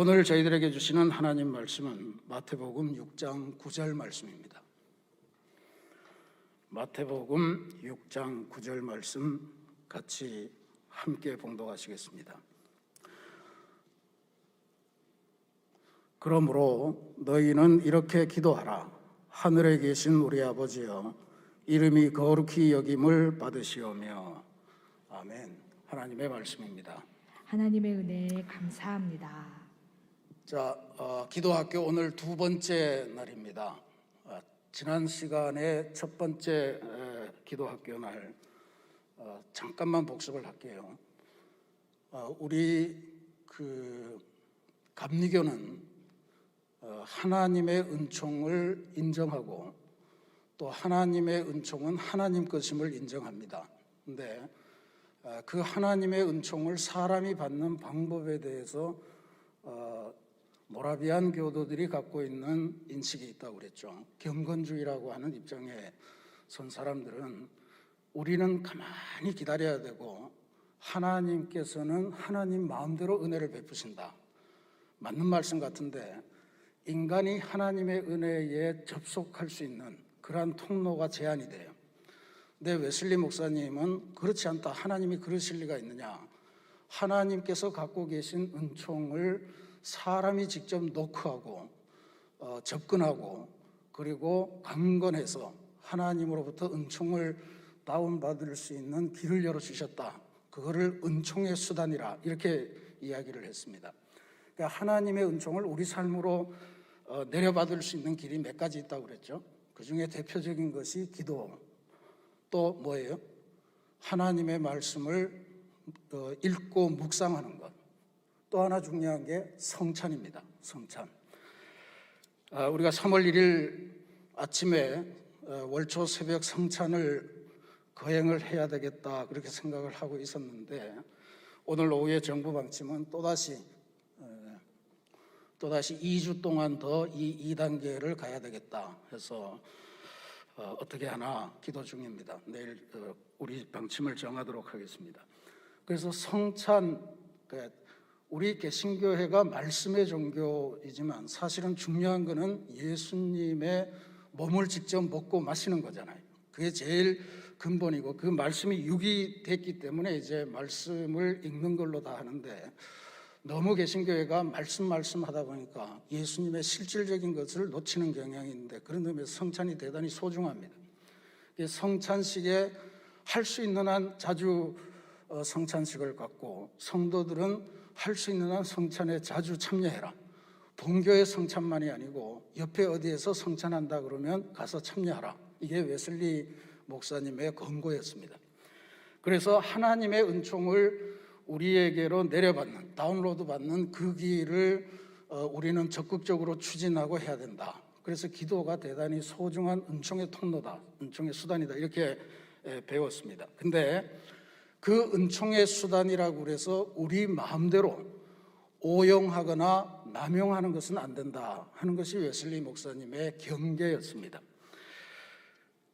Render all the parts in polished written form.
오늘 저희들에게 주시는 하나님 말씀은 마태복음 6장 9절 말씀입니다. 마태복음 6장 9절 말씀 같이 함께 봉독하시겠습니다. 그러므로 너희는 이렇게 기도하라. 하늘에 계신 우리 아버지여, 이름이 거룩히 여김을 받으시오며. 아멘. 하나님의 말씀입니다. 하나님의 은혜에 감사합니다. 자, 기도학교 오늘 두 번째 날입니다. 지난 시간에 첫 번째 기도학교 날 잠깐만 복습을 할게요. 우리 감리교는 하나님의 은총을 인정하고 또 하나님의 은총은 하나님 것임을 인정합니다. 근데 그 하나님의 은총을 사람이 받는 방법에 대해서 모라비안 교도들이 갖고 있는 인식이 있다고 그랬죠. 경건주의라고 하는 입장에 선 사람들은 우리는 가만히 기다려야 되고 하나님께서는 하나님 마음대로 은혜를 베푸신다. 맞는 말씀 같은데 인간이 하나님의 은혜에 접속할 수 있는 그러한 통로가 제한이 돼요. 근데 웨슬리 목사님은 그렇지 않다. 하나님이 그러실 리가 있느냐. 하나님께서 갖고 계신 은총을 사람이 직접 노크하고 접근하고 그리고 강건해서 하나님으로부터 은총을 다운받을 수 있는 길을 열어주셨다. 그거를 은총의 수단이라 이렇게 이야기를 했습니다. 그러니까 하나님의 은총을 우리 삶으로 내려받을 수 있는 길이 몇 가지 있다고 그랬죠. 그 중에 대표적인 것이 기도, 또 뭐예요? 하나님의 말씀을 읽고 묵상하는 것. 또 하나 중요한 게 성찬입니다. 성찬. 우리가 3월 1일 아침에 월초 새벽 성찬을 거행을 해야 되겠다 그렇게 생각을 하고 있었는데 오늘 오후에 정부 방침은 또다시 2주 동안 더 이 2단계를 가야 되겠다 해서 어떻게 하나 기도 중입니다. 내일 우리 방침을 정하도록 하겠습니다. 그래서 성찬, 우리 개신교회가 말씀의 종교이지만 사실은 중요한 거는 예수님의 몸을 직접 먹고 마시는 거잖아요. 그게 제일 근본이고 그 말씀이 육이 됐기 때문에 이제 말씀을 읽는 걸로 다 하는데 너무 개신교회가 말씀 하다 보니까 예수님의 실질적인 것을 놓치는 경향이 있는데 그런 의미에서 성찬이 대단히 소중합니다. 성찬식에 할 수 있는 한 자주 성찬식을 갖고 성도들은 할 수 있는 한 성찬에 자주 참여해라. 본교의 성찬만이 아니고 옆에 어디에서 성찬한다 그러면 가서 참여하라. 이게 웨슬리 목사님의 권고였습니다. 그래서 하나님의 은총을 우리에게로 내려받는, 다운로드 받는 그 길을 우리는 적극적으로 추진하고 해야 된다. 그래서 기도가 대단히 소중한 은총의 통로다, 은총의 수단이다 이렇게 배웠습니다. 근데 그 은총의 수단이라고 그래서 우리 마음대로 오용하거나 남용하는 것은 안 된다 하는 것이 웨슬리 목사님의 경계였습니다.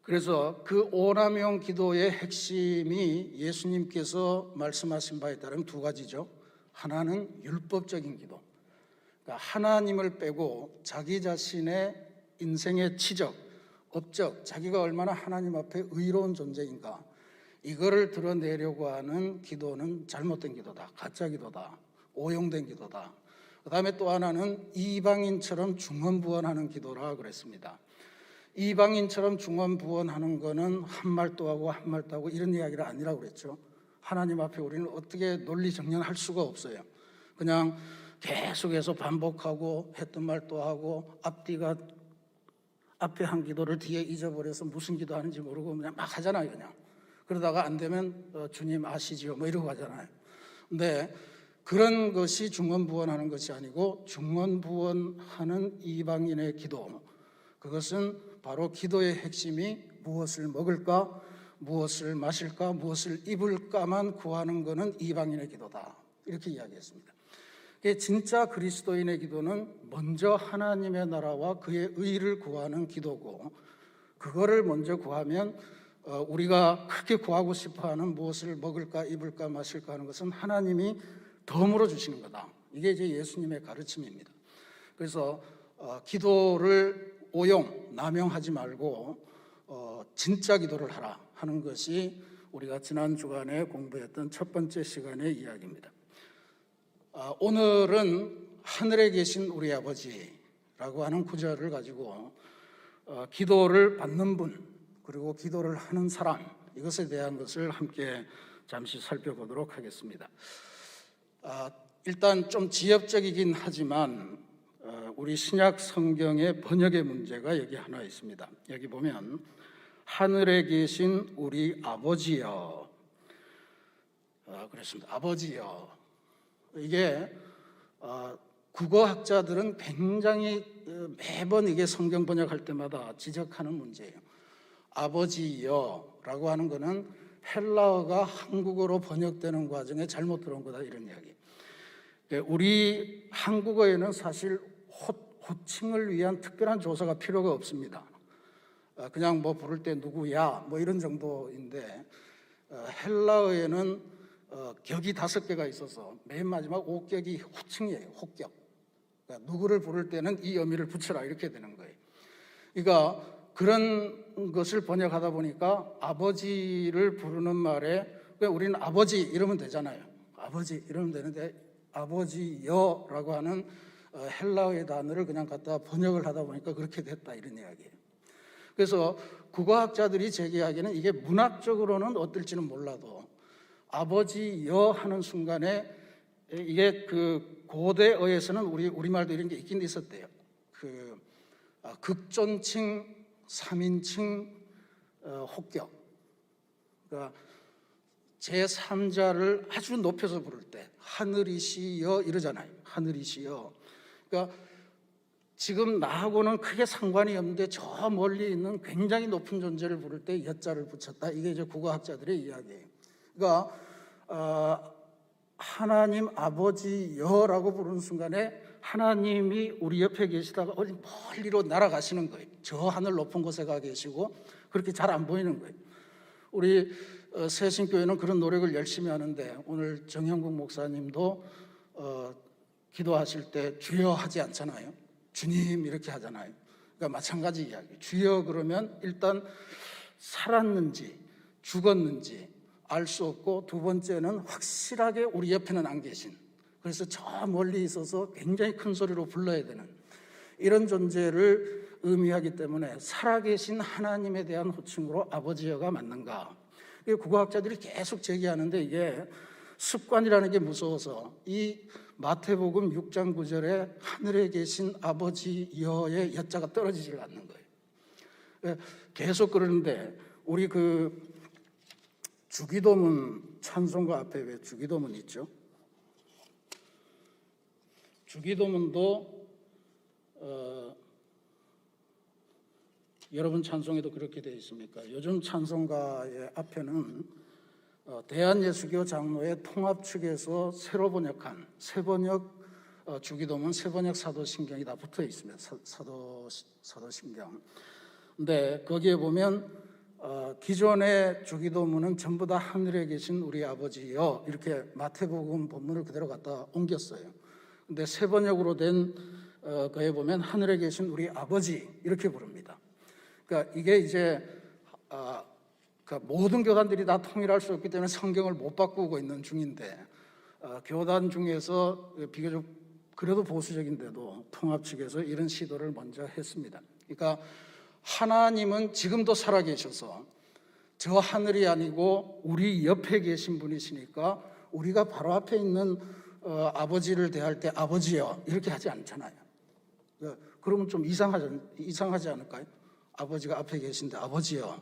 그래서 그 오남용 기도의 핵심이 예수님께서 말씀하신 바에 따르면 두 가지죠. 하나는 율법적인 기도, 그러니까 하나님을 빼고 자기 자신의 인생의 치적, 업적, 자기가 얼마나 하나님 앞에 의로운 존재인가 이거를 드러내려고 하는 기도는 잘못된 기도다, 가짜 기도다, 오용된 기도다. 그 다음에 또 하나는 이방인처럼 중언부언하는 기도라 그랬습니다. 이방인처럼 중언부언하는 거는 한 말도 하고 한 말도 하고 이런 이야기가 아니라고 그랬죠. 하나님 앞에 우리는 어떻게 논리정연할 수가 없어요. 그냥 계속해서 반복하고 했던 말도 하고 앞에 한 기도를 뒤에 잊어버려서 무슨 기도하는지 모르고 그냥 막 하잖아요. 그냥 그러다가 안 되면 주님 아시지요 뭐 이러고 하잖아요. 근데 그런 것이 중언부언하는 것이 아니고 중언부언하는 이방인의 기도, 그것은 바로 기도의 핵심이 무엇을 먹을까, 무엇을 마실까, 무엇을 입을까만 구하는 것은 이방인의 기도다 이렇게 이야기했습니다. 진짜 그리스도인의 기도는 먼저 하나님의 나라와 그의 의를 구하는 기도고 그거를 먼저 구하면 우리가 크게 구하고 싶어하는 무엇을 먹을까 입을까 마실까 하는 것은 하나님이 덤으로 주시는 거다 이게 이제 예수님의 가르침입니다. 그래서 기도를 남용하지 말고 진짜 기도를 하라 하는 것이 우리가 지난 주간에 공부했던 첫 번째 시간의 이야기입니다. 오늘은 하늘에 계신 우리 아버지라고 하는 구절을 가지고 기도를 받는 분 그리고 기도를 하는 사람 이것에 대한 것을 함께 잠시 살펴보도록 하겠습니다. 일단 좀 지엽적이긴 하지만 우리 신약 성경의 번역의 문제가 여기 하나 있습니다. 여기 보면 하늘에 계신 우리 아버지여 그랬습니다. 아버지여. 이게 국어학자들은 굉장히 매번 이게 성경 번역할 때마다 지적하는 문제예요. 아버지여라고 하는 거는 헬라어가 한국어로 번역되는 과정에 잘못 들어온 거다 이런 이야기. 우리 한국어에는 사실 호칭을 위한 특별한 조사가 필요가 없습니다. 그냥 뭐 부를 때 누구야 뭐 이런 정도인데 헬라어에는 격이 5개가 있어서 맨 마지막 옥격이 호칭이에요. 호격. 그러니까 누구를 부를 때는 이 어미를 붙여라 이렇게 되는 거예요. 그러니까 그런 것을 번역하다 보니까 아버지를 부르는 말에 우리는 아버지 이러면 되잖아요. 아버지 이러면 되는데 아버지여라고 하는 헬라어의 단어를 그냥 갖다 번역을 하다 보니까 그렇게 됐다 이런 이야기예요. 그래서 국어학자들이 제기하기에는 이게 문학적으로는 어떨지는 몰라도 아버지여 하는 순간에 이게 그 고대어에서는 우리말도 이런 게 있긴 있었대요. 극존칭, 3인칭 호격. 그러니까 제3자를 아주 높여서 부를 때 하늘이시여 이러잖아요. 하늘이시여. 그러니까 지금 나하고는 크게 상관이 없는데 저 멀리 있는 굉장히 높은 존재를 부를 때 여자를 붙였다. 이게 이제 국어학자들의 이야기예요. 그러니까 하나님 아버지여라고 부르는 순간에 하나님이 우리 옆에 계시다가 어디 멀리로 날아가시는 거예요. 저 하늘 높은 곳에 가 계시고 그렇게 잘 안 보이는 거예요. 우리 새신교회는 그런 노력을 열심히 하는데 오늘 정형국 목사님도 기도하실 때 주여 하지 않잖아요. 주님 이렇게 하잖아요. 그러니까 마찬가지 이야기. 주여 그러면 일단 살았는지 죽었는지 알 수 없고 두 번째는 확실하게 우리 옆에는 안 계신, 그래서 저 멀리 있어서 굉장히 큰 소리로 불러야 되는 이런 존재를 의미하기 때문에 살아계신 하나님에 대한 호칭으로 아버지여가 맞는가? 국어학자들이 계속 제기하는데 이게 습관이라는 게 무서워서 이 마태복음 6장 9절에 하늘에 계신 아버지여의 여자가 떨어지질 않는 거예요. 계속 그러는데 우리 주기도문 찬송가 앞에 왜 주기도문 있죠? 주기도문도 여러분 찬송에도 그렇게 되어 있습니까? 요즘 찬송가의 앞에는 대한예수교 장로회 통합 측에서 새로 번역한 새번역 주기도문, 새번역 사도신경이 다 붙어 있습니다. 사도신경. 근데 거기에 보면 기존의 주기도문은 전부 다 하늘에 계신 우리 아버지여 이렇게 마태복음 본문을 그대로 갖다 옮겼어요. 근데 새번역으로 된 거에 보면 하늘에 계신 우리 아버지 이렇게 부릅니다. 그러니까 이게 이제 그러니까 모든 교단들이 다 통일할 수 없기 때문에 성경을 못 바꾸고 있는 중인데 교단 중에서 비교적 그래도 보수적인데도 통합 측에서 이런 시도를 먼저 했습니다. 그러니까 하나님은 지금도 살아계셔서 저 하늘이 아니고 우리 옆에 계신 분이시니까 우리가 바로 앞에 있는 아버지를 대할 때 아버지여 이렇게 하지 않잖아요. 그러면 좀 이상하지 않을까요? 아버지가 앞에 계신데 아버지여,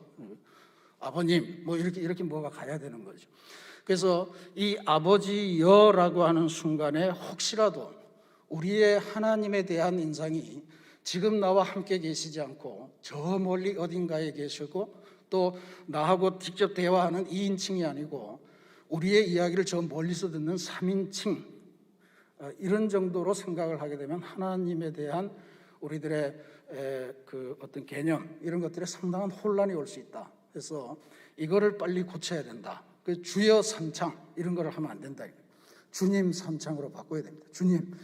아버님 뭐 이렇게 뭐가 가야 되는 거죠. 그래서 이 아버지여라고 하는 순간에 혹시라도 우리의 하나님에 대한 인상이 지금 나와 함께 계시지 않고 저 멀리 어딘가에 계시고 또 나하고 직접 대화하는 2인칭이 아니고 우리의 이야기를 저 멀리서 듣는 3인칭 이런 정도로 생각을 하게 되면 하나님에 대한 우리들의 그 어떤 개념 이런 것들에 상당한 혼란이 올 수 있다. 그래서 이거를 빨리 고쳐야 된다. 그 주여 삼창 이런 거를 하면 안 된다. 주님 삼창으로 바꿔야 됩니다. 주님.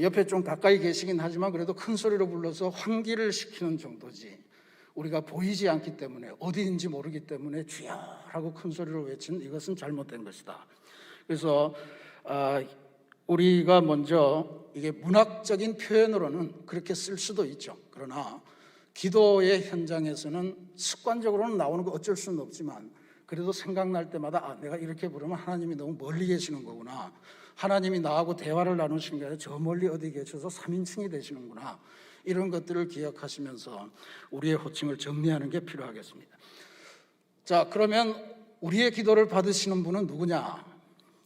옆에 좀 가까이 계시긴 하지만 그래도 큰 소리로 불러서 환기를 시키는 정도지, 우리가 보이지 않기 때문에 어디인지 모르기 때문에 주여라고 큰 소리로 외치는 이것은 잘못된 것이다. 그래서 우리가 먼저 이게 문학적인 표현으로는 그렇게 쓸 수도 있죠. 그러나 기도의 현장에서는 습관적으로는 나오는 거 어쩔 수는 없지만 그래도 생각날 때마다 내가 이렇게 부르면 하나님이 너무 멀리 계시는 거구나, 하나님이 나하고 대화를 나누시는 게 아니라 저 멀리 어디 계셔서 3인칭이 되시는구나, 이런 것들을 기억하시면서 우리의 호칭을 정리하는 게 필요하겠습니다. 자, 그러면 우리의 기도를 받으시는 분은 누구냐?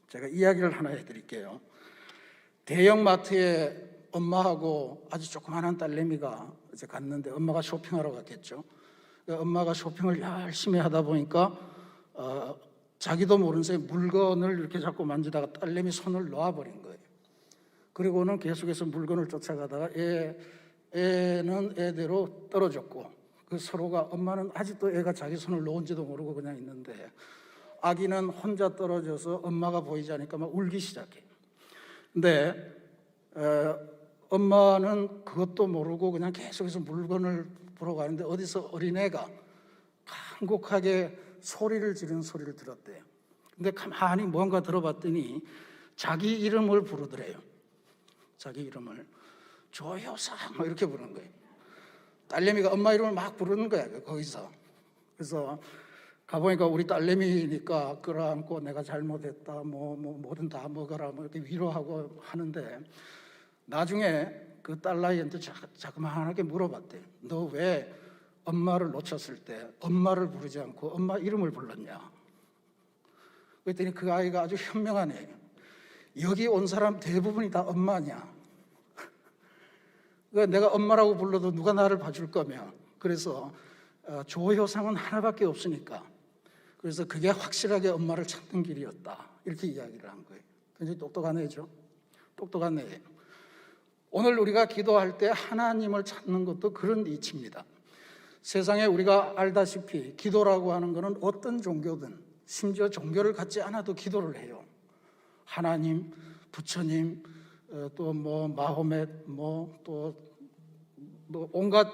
제가 이야기를 하나 해드릴게요. 대형마트에 엄마하고 아주 조그마한 딸내미가 이제 갔는데, 엄마가 쇼핑하러 갔겠죠. 엄마가 쇼핑을 열심히 하다 보니까 자기도 모르는 사이에 물건을 이렇게 자꾸 만지다가 딸내미 손을 놓아버린 거예요. 그리고는 계속해서 물건을 쫓아가다가 애는 애대로 떨어졌고, 그 서로가, 엄마는 아직도 애가 자기 손을 놓은지도 모르고 그냥 있는데 아기는 혼자 떨어져서 엄마가 보이지 않으니까 막 울기 시작해요. 근데 엄마는 그것도 모르고 그냥 계속해서 물건을 보러 가는데 어디서 어린애가 한곡하게 소리를 지르는 소리를 들었대요. 근데 가만히 뭔가 들어봤더니 자기 이름을 부르더래요. 자기 이름을 조효상 이렇게 부르는 거예요. 딸내미가 엄마 이름을 막 부르는 거야, 거기서. 그래서 가보니까 우리 딸내미니까 끌어안고 내가 잘못했다, 뭐든 다 먹어라, 뭐 이렇게 위로하고 하는데, 나중에 그 딸아이한테 자그마하게 물어봤대. 너 왜 엄마를 놓쳤을 때 엄마를 부르지 않고 엄마 이름을 불렀냐? 그랬더니 그 아이가 아주 현명하네. 여기 온 사람 대부분이 다 엄마냐? 그러니까 내가 엄마라고 불러도 누가 나를 봐줄 거며, 그래서 조효상은 하나밖에 없으니까, 그래서 그게 확실하게 엄마를 찾는 길이었다, 이렇게 이야기를 한 거예요. 굉장히 똑똑한 애죠. 똑똑한 애예요. 오늘 우리가 기도할 때 하나님을 찾는 것도 그런 이치입니다. 세상에 우리가 알다시피 기도라고 하는 것은 어떤 종교든, 심지어 종교를 갖지 않아도 기도를 해요. 하나님, 부처님, 또 뭐 마호멧, 또 온갖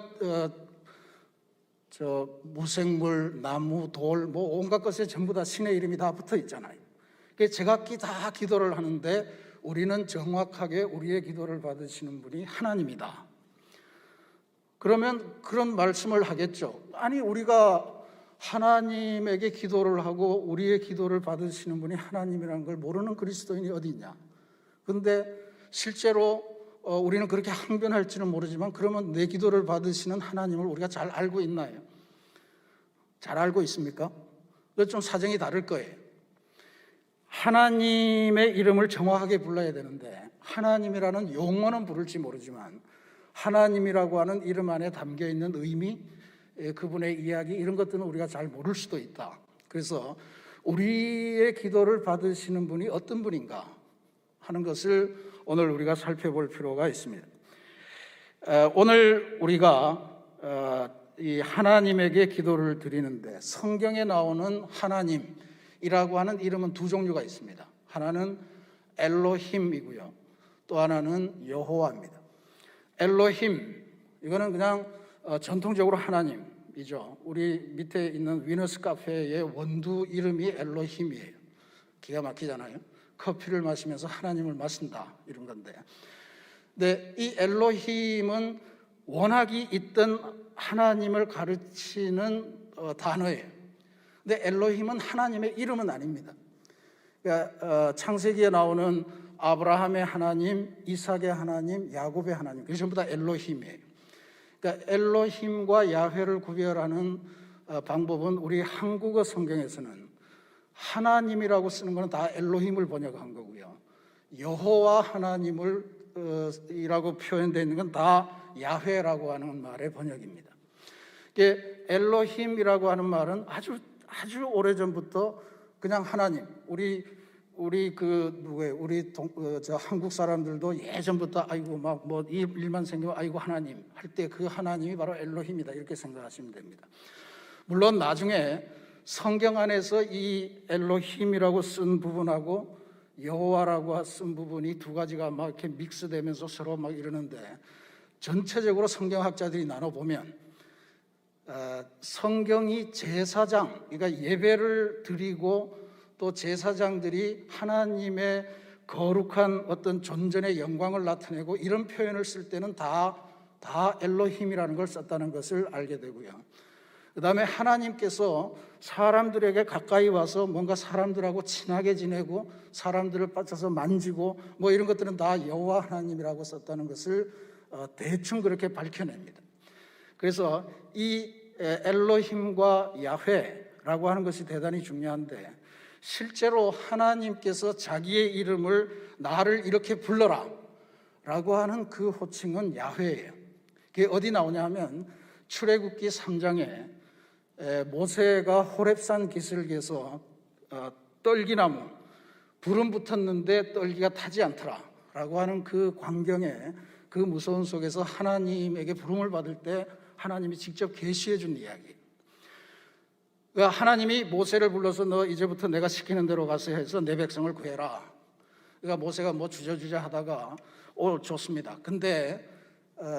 무생물, 나무, 돌, 온갖 것에 전부 다 신의 이름이 다 붙어 있잖아요. 그래서 제각기 다 기도를 하는데 우리는 정확하게 우리의 기도를 받으시는 분이 하나님이다. 그러면 그런 말씀을 하겠죠. 아니, 우리가 하나님에게 기도를 하고 우리의 기도를 받으시는 분이 하나님이라는 걸 모르는 그리스도인이 어디 있냐? 그런데 실제로 우리는 그렇게 항변할지는 모르지만, 그러면 내 기도를 받으시는 하나님을 우리가 잘 알고 있나요? 잘 알고 있습니까? 그건 좀 사정이 다를 거예요. 하나님의 이름을 정확하게 불러야 되는데, 하나님이라는 용어는 부를지 모르지만 하나님이라고 하는 이름 안에 담겨있는 의미, 그분의 이야기, 이런 것들은 우리가 잘 모를 수도 있다. 그래서 우리의 기도를 받으시는 분이 어떤 분인가 하는 것을 오늘 우리가 살펴볼 필요가 있습니다. 오늘 우리가 이 하나님에게 기도를 드리는데, 성경에 나오는 하나님이라고 하는 이름은 두 종류가 있습니다. 하나는 엘로힘이고요, 또 하나는 여호와입니다. 엘로힘, 이거는 그냥 전통적으로 하나님이죠. 우리 밑에 있는 위너스 카페의 원두 이름이 엘로힘이에요. 기가 막히잖아요. 커피를 마시면서 하나님을 마신다, 이런 건데. 근데 이 엘로힘은 원학이 있던 하나님을 가르치는 단어예요. 근데 엘로힘은 하나님의 이름은 아닙니다. 그러니까 창세기에 나오는 아브라함의 하나님, 이삭의 하나님, 야곱의 하나님, 그게 전부 다 엘로힘이에요. 그러니까 엘로힘과 야훼를 구별하는 방법은 우리 한국어 성경에서는 하나님이라고 쓰는 것은 다 엘로힘을 번역한 거고요, 여호와 하나님을 이라고 표현되어 있는 건 다 야훼라고 하는 말의 번역입니다. 엘로힘이라고 하는 말은 아주 오래전부터 그냥 하나님, 우리 한국 사람들도 예전부터 아이고 막 뭐 이 일만 생기면 아이고 하나님 할 때 그 하나님이 바로 엘로힘이다, 이렇게 생각하시면 됩니다. 물론 나중에 성경 안에서 이 엘로힘이라고 쓴 부분하고 여호와라고 쓴 부분이 두 가지가 막 이렇게 믹스되면서 서로 막 이러는데, 전체적으로 성경학자들이 나눠보면 성경이 제사장, 그러니까 예배를 드리고 또 제사장들이 하나님의 거룩한 어떤 존전의 영광을 나타내고 이런 표현을 쓸 때는 다 엘로힘이라는 걸 썼다는 것을 알게 되고요. 그 다음에 하나님께서 사람들에게 가까이 와서 뭔가 사람들하고 친하게 지내고 사람들을 빠져서 만지고 뭐 이런 것들은 다 여호와 하나님이라고 썼다는 것을 대충 그렇게 밝혀냅니다. 그래서 이 엘로힘과 야훼라고 하는 것이 대단히 중요한데, 실제로 하나님께서 자기의 이름을 나를 이렇게 불러라 라고 하는 그 호칭은 야훼예요. 그게 어디 나오냐 하면 출애굽기 3장에 모세가 호렙산 기슭에서 떨기나무, 불은 붙었는데 떨기가 타지 않더라 라고 하는 그 광경에, 그 무서운 속에서 하나님에게 부름을 받을 때 하나님이 직접 계시해 준 이야기. 그러니까 하나님이 모세를 불러서 너 이제부터 내가 시키는 대로 가서 해서 내 백성을 구해라. 그러니까 모세가 뭐 주저주저 하다가 좋습니다. 근데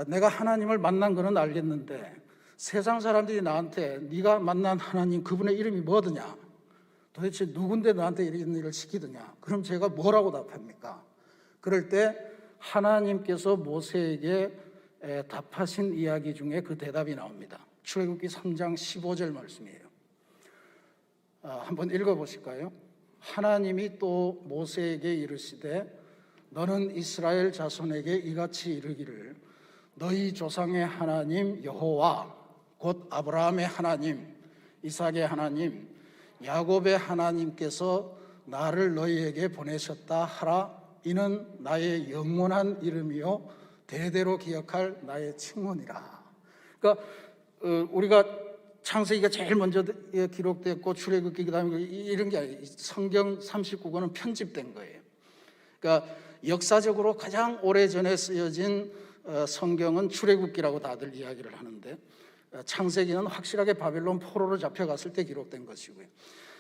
내가 하나님을 만난 거는 알겠는데 세상 사람들이 나한테 네가 만난 하나님 그분의 이름이 뭐더냐, 도대체 누군데 너한테 이런 일을 시키더냐, 그럼 제가 뭐라고 답합니까? 그럴 때 하나님께서 모세에게 답하신 이야기 중에 그 대답이 나옵니다. 출애굽기 3장 15절 말씀이에요. 한번 읽어보실까요? 하나님이 또 모세에게 이르시되 너는 이스라엘 자손에게 이같이 이르기를 너희 조상의 하나님 여호와 곧 아브라함의 하나님, 이삭의 하나님, 야곱의 하나님께서 나를 너희에게 보내셨다 하라. 이는 나의 영원한 이름이요 대대로 기억할 나의 칭언이라. 그러니까 우리가 창세기가 제일 먼저 기록됐고 출애굽기 그다음에 이런 게 아니에요. 성경 39권은 편집된 거예요. 그러니까 역사적으로 가장 오래전에 쓰여진 성경은 출애굽기라고 다들 이야기를 하는데, 창세기는 확실하게 바벨론 포로로 잡혀갔을 때 기록된 것이고요.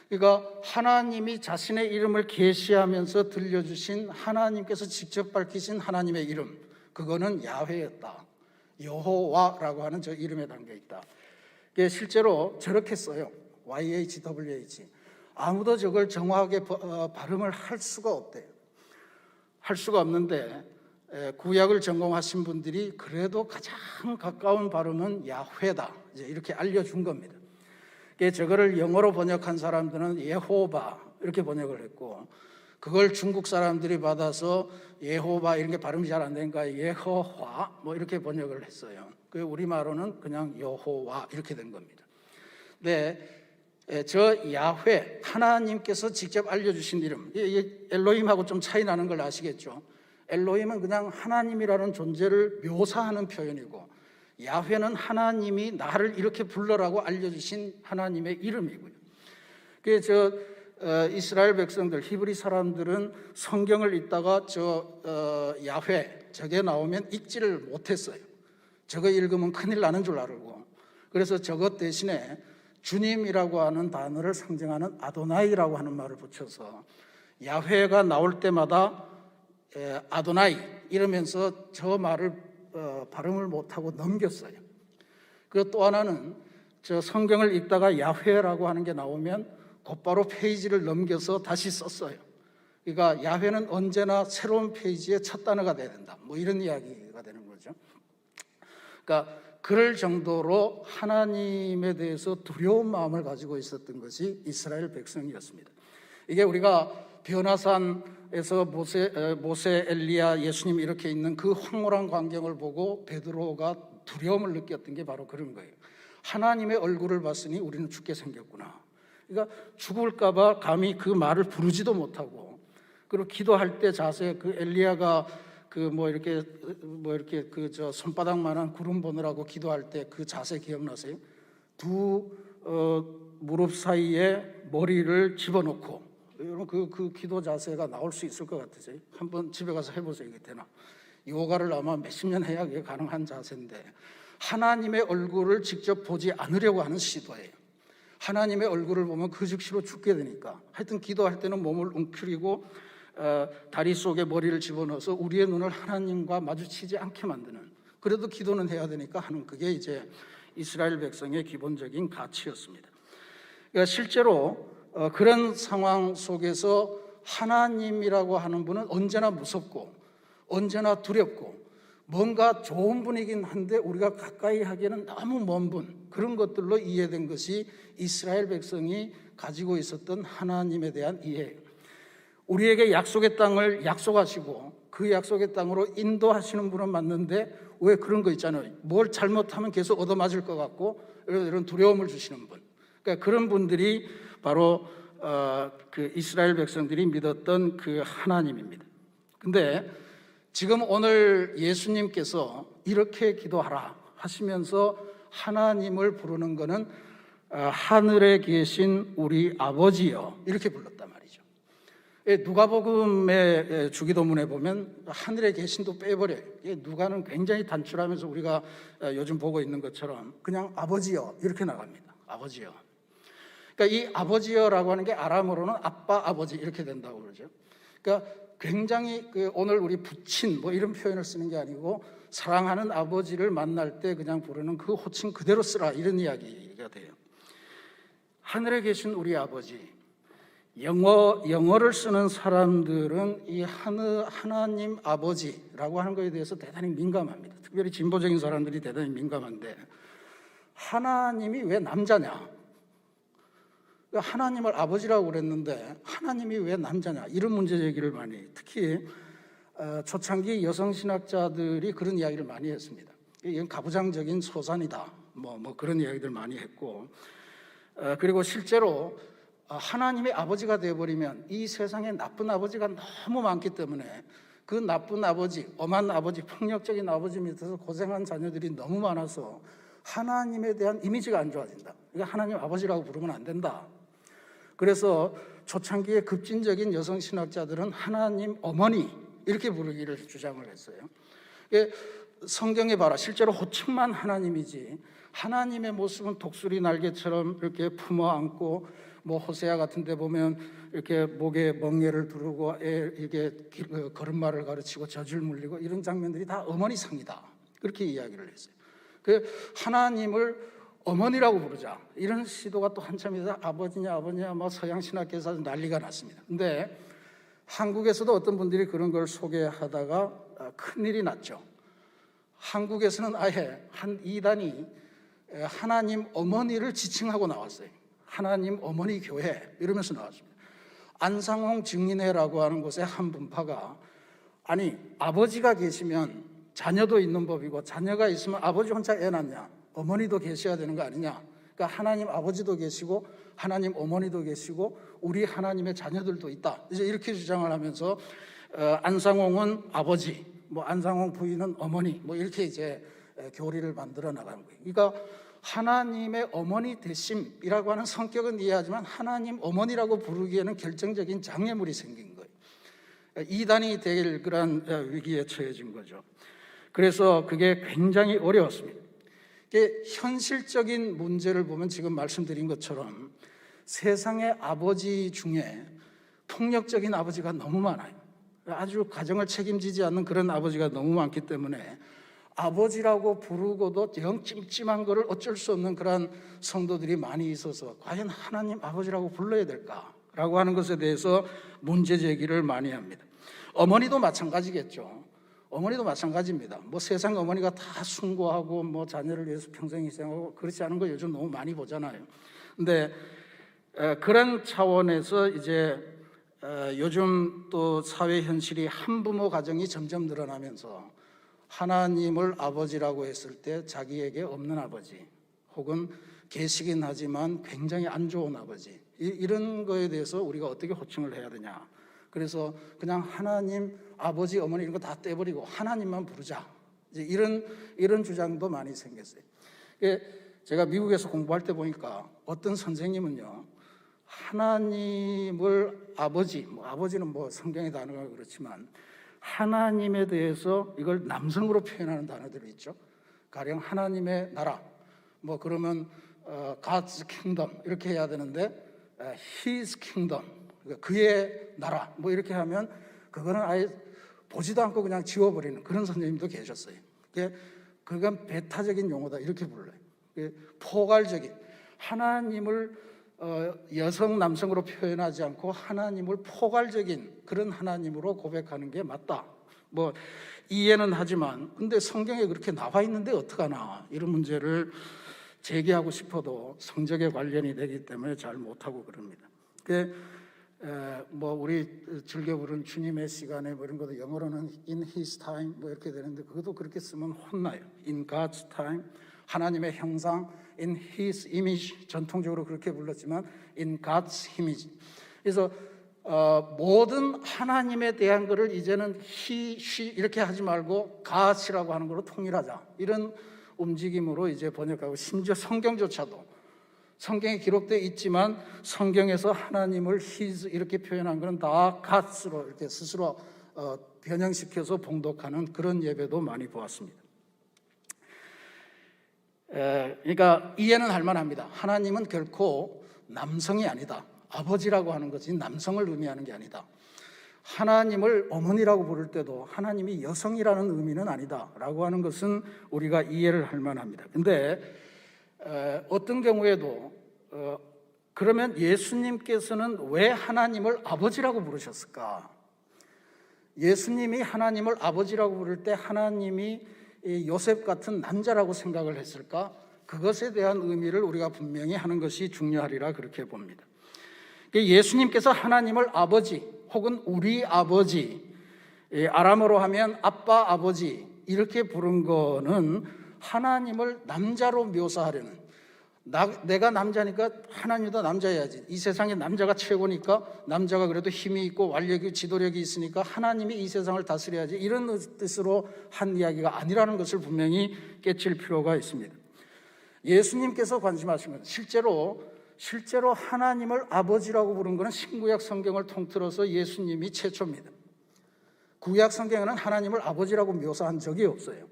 그러니까 하나님이 자신의 이름을 계시하면서 들려주신, 하나님께서 직접 밝히신 하나님의 이름, 그거는 야훼였다. 여호와라고 하는 저 이름에 담겨 있다. 실제로 저렇게 써요. YHWH. 아무도 저걸 정확하게 발음을 할 수가 없대요. 할 수가 없는데 구약을 전공하신 분들이 그래도 가장 가까운 발음은 야훼다, 이제 이렇게 알려준 겁니다. 저거를 영어로 번역한 사람들은 예호바 이렇게 번역을 했고, 그걸 중국 사람들이 받아서 예호바 이런 게 발음이 잘 안 되니까 예호화 뭐 이렇게 번역을 했어요. 그 우리말로는 그냥 여호와 이렇게 된 겁니다. 근데 저 야훼, 하나님께서 직접 알려주신 이름, 엘로힘하고 좀 차이 나는 걸 아시겠죠? 엘로힘은 그냥 하나님이라는 존재를 묘사하는 표현이고, 야훼는 하나님이 나를 이렇게 불러라고 알려주신 하나님의 이름이고요. 그래서 이스라엘 백성들, 히브리 사람들은 성경을 읽다가 야훼 저게 나오면 읽지를 못했어요. 저거 읽으면 큰일 나는 줄 알고, 그래서 저것 대신에 주님이라고 하는 단어를 상징하는 아도나이라고 하는 말을 붙여서 야훼가 나올 때마다 아도나이 이러면서 저 말을 발음을 못하고 넘겼어요. 그리고 또 하나는 저 성경을 읽다가 야훼라고 하는 게 나오면 곧바로 페이지를 넘겨서 다시 썼어요. 그러니까 야훼는 언제나 새로운 페이지의 첫 단어가 돼야 된다, 뭐 이런 이야기가 되는 거죠. 그러니까 그럴 정도로 하나님에 대해서 두려운 마음을 가지고 있었던 것이 이스라엘 백성이었습니다. 이게 우리가 변화산에서 모세, 엘리야, 예수님 이렇게 있는 그 황홀한 광경을 보고 베드로가 두려움을 느꼈던 게 바로 그런 거예요. 하나님의 얼굴을 봤으니 우리는 죽게 생겼구나. 그러니까 죽을까 봐 감히 그 말을 부르지도 못하고, 그리고 기도할 때 자세, 그 엘리야가 이렇게 손바닥만한 구름 보느라고 기도할 때 그 자세 기억나세요? 두 무릎 사이에 머리를 집어넣고, 여러분 그 기도 자세가 나올 수 있을 것 같으세요? 한번 집에 가서 해보세요. 이게 되나? 요가를 아마 몇십 년 해야 그게 가능한 자세인데, 하나님의 얼굴을 직접 보지 않으려고 하는 시도예요. 하나님의 얼굴을 보면 그 즉시로 죽게 되니까. 하여튼 기도할 때는 몸을 웅크리고 다리 속에 머리를 집어넣어서 우리의 눈을 하나님과 마주치지 않게 만드는, 그래도 기도는 해야 되니까 하는, 그게 이제 이스라엘 백성의 기본적인 가치였습니다. 그러니까 실제로 그런 상황 속에서 하나님이라고 하는 분은 언제나 무섭고 언제나 두렵고 뭔가 좋은 분이긴 한데 우리가 가까이 하기에는 너무 먼 분, 그런 것들로 이해된 것이 이스라엘 백성이 가지고 있었던 하나님에 대한 이해예요. 우리에게 약속의 땅을 약속하시고 그 약속의 땅으로 인도하시는 분은 맞는데 왜 그런 거 있잖아요. 뭘 잘못하면 계속 얻어맞을 것 같고 이런 두려움을 주시는 분. 그러니까 그런 분들이 바로 그 이스라엘 백성들이 믿었던 그 하나님입니다. 근데 지금 오늘 예수님께서 이렇게 기도하라 하시면서 하나님을 부르는 것은 하늘에 계신 우리 아버지여, 이렇게 불렀단 말이죠. 누가복음의 주기도문에 보면 하늘에 계신도 빼버려요. 누가는 굉장히 단출하면서 우리가 요즘 보고 있는 것처럼 그냥 아버지여 이렇게 나갑니다. 아버지여. 그러니까 이 아버지여라고 하는 게 아람어로는 아빠, 아버지 이렇게 된다고 그러죠. 그러니까 굉장히 오늘 우리 부친 뭐 이런 표현을 쓰는 게 아니고 사랑하는 아버지를 만날 때 그냥 부르는 그 호칭 그대로 쓰라, 이런 이야기가 돼요. 하늘에 계신 우리 아버지. 영어를 쓰는 사람들은 이 하나님 아버지라고 하는 것에 대해서 대단히 민감합니다. 특별히 진보적인 사람들이 대단히 민감한데, 하나님이 왜 남자냐? 하나님을 아버지라고 그랬는데 하나님이 왜 남자냐, 이런 문제 제기를 많이, 특히 초창기 여성 신학자들이 그런 이야기를 많이 했습니다. 이건 가부장적인 소산이다, 뭐 그런 이야기들 많이 했고, 그리고 실제로 하나님의 아버지가 되어버리면 이 세상에 나쁜 아버지가 너무 많기 때문에 그 나쁜 아버지, 엄한 아버지, 폭력적인 아버지 밑에서 고생한 자녀들이 너무 많아서 하나님에 대한 이미지가 안 좋아진다. 그러니까 하나님 아버지라고 부르면 안 된다. 그래서 초창기에 급진적인 여성 신학자들은 하나님 어머니 이렇게 부르기를 주장을 했어요. 성경에 봐라, 실제로 호칭만 하나님이지 하나님의 모습은 독수리 날개처럼 이렇게 품어 안고, 뭐 호세아 같은 데 보면 이렇게 목에 멍에를 두르고 이게 걸음마를 가르치고 젖을 물리고 이런 장면들이 다 어머니 상이다, 그렇게 이야기를 했어요. 하나님을 어머니라고 부르자, 이런 시도가 또 한참 있어서 아버지냐 아버지냐 뭐 서양 신학계에서 난리가 났습니다. 근데 한국에서도 어떤 분들이 그런 걸 소개하다가 큰일이 났죠. 한국에서는 아예 한 이단이 하나님 어머니를 지칭하고 나왔어요. 하나님 어머니 교회 이러면서 나왔습니다. 안상홍 증인회라고 하는 곳의 한 분파가, 아니 아버지가 계시면 자녀도 있는 법이고 자녀가 있으면 아버지 혼자 애 낳냐, 어머니도 계셔야 되는 거 아니냐. 그러니까 하나님 아버지도 계시고 하나님 어머니도 계시고 우리 하나님의 자녀들도 있다, 이제 이렇게 주장을 하면서 안상홍은 아버지, 뭐 안상홍 부인은 어머니, 뭐 이렇게 이제 교리를 만들어 나가는 거예요. 그러니까 하나님의 어머니 되심이라고 하는 성격은 이해하지만 하나님 어머니라고 부르기에는 결정적인 장애물이 생긴 거예요. 이단이 될 그런 위기에 처해진 거죠. 그래서 그게 굉장히 어려웠습니다. 현실적인 문제를 보면 지금 말씀드린 것처럼 세상의 아버지 중에 폭력적인 아버지가 너무 많아요. 아주 가정을 책임지지 않는 그런 아버지가 너무 많기 때문에 아버지라고 부르고도 영 찜찜한 거를 어쩔 수 없는 그런 성도들이 많이 있어서 과연 하나님 아버지라고 불러야 될까라고 하는 것에 대해서 문제 제기를 많이 합니다. 어머니도 마찬가지겠죠. 어머니도 마찬가지입니다. 뭐 세상 어머니가 다 숭고하고 뭐 자녀를 위해서 평생 희생하고 그렇지 않은 거 요즘 너무 많이 보잖아요. 근데 그런 차원에서 이제 요즘 또 사회 현실이 한부모 가정이 점점 늘어나면서 하나님을 아버지라고 했을 때 자기에게 없는 아버지, 혹은 계시긴 하지만 굉장히 안 좋은 아버지, 이런 거에 대해서 우리가 어떻게 호칭을 해야 되냐. 그래서 그냥 하나님 아버지 어머니 이런 거 다 떼버리고 하나님만 부르자, 이제 이런 주장도 많이 생겼어요. 제가 미국에서 공부할 때 보니까 어떤 선생님은요, 하나님을 아버지, 뭐 아버지는 뭐 성경의 단어가 그렇지만 하나님에 대해서 이걸 남성으로 표현하는 단어들이 있죠. 가령 하나님의 나라, 뭐 그러면 God's kingdom 이렇게 해야 되는데 His kingdom, 그러니까 그의 나라, 뭐 이렇게 하면 그거는 아예 보지도 않고 그냥 지워버리는 그런 선생님도 계셨어요. 그건 배타적인 용어다 이렇게 불러요. 포괄적인 하나님을 여성 남성으로 표현하지 않고 하나님을 포괄적인 그런 하나님으로 고백하는 게 맞다. 뭐 이해는 하지만 근데 성경에 그렇게 나와 있는데 어떡하나 이런 문제를 제기하고 싶어도 성적에 관련이 되기 때문에 잘 못하고 그럽니다. 뭐 우리 즐겨 부르는 주님의 시간에 뭐 이런 것도 영어로는 in his time 뭐 이렇게 되는데 그것도 그렇게 쓰면 혼나요. in God's time 하나님의 형상 in his image 전통적으로 그렇게 불렀지만 in God's image. 그래서 모든 하나님에 대한 것을 이제는 he, she 이렇게 하지 말고 God이라고 하는 걸로 통일하자 이런 움직임으로 이제 번역하고 심지어 성경조차도 성경에 기록되어 있지만 성경에서 하나님을 his 이렇게 표현한 것은 다 God으로 이렇게 스스로 변형시켜서 봉독하는 그런 예배도 많이 보았습니다. 그러니까 이해는 할 만합니다. 하나님은 결코 남성이 아니다. 아버지라고 하는 것이 남성을 의미하는 게 아니다. 하나님을 어머니라고 부를 때도 하나님이 여성이라는 의미는 아니다 라고 하는 것은 우리가 이해를 할 만합니다. 근데 어떤 경우에도 그러면 예수님께서는 왜 하나님을 아버지라고 부르셨을까? 예수님이 하나님을 아버지라고 부를 때 하나님이 요셉 같은 남자라고 생각을 했을까? 그것에 대한 의미를 우리가 분명히 하는 것이 중요하리라 그렇게 봅니다. 예수님께서 하나님을 아버지 혹은 우리 아버지, 아람어로 하면 아빠 아버지 이렇게 부른 거는 하나님을 남자로 묘사하려는, 내가 남자니까 하나님도 남자여야지, 이 세상에 남자가 최고니까 남자가 그래도 힘이 있고 완력이 지도력이 있으니까 하나님이 이 세상을 다스려야지 이런 뜻으로 한 이야기가 아니라는 것을 분명히 깨칠 필요가 있습니다. 예수님께서 관심하신 건 실제로 하나님을 아버지라고 부른 것은 신구약 성경을 통틀어서 예수님이 최초입니다. 구약 성경에는 하나님을 아버지라고 묘사한 적이 없어요.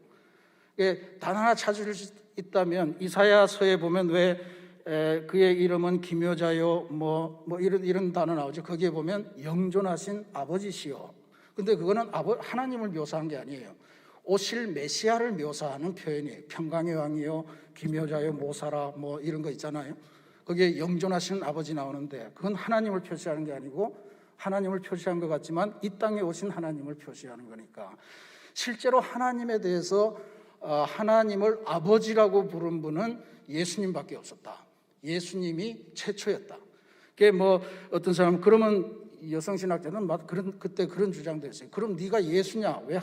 단 하나 찾을 수 있다면 이사야서에 보면 왜 그의 이름은 기묘자요 뭐 이런 단어 나오죠. 거기에 보면 영존하신 아버지시요. 근데 그거는 하나님을 묘사한 게 아니에요. 오실 메시아를 묘사하는 표현이에요. 평강의 왕이요 기묘자요 모사라 뭐 이런 거 있잖아요. 거기에 영존하시는 아버지 나오는데 그건 하나님을 표시하는 게 아니고 하나님을 표시한 것 같지만 이 땅에 오신 하나님을 표시하는 거니까 실제로 하나님에 대해서 하나님을 아버지라고 부른 분은 예수님밖에 없었다. 예수님이 최초였다. 그게 뭐 어떤 사람은 그러면 여성신학자는 그때 그런 주장도 했어요. 그럼 네가 예수냐? 왜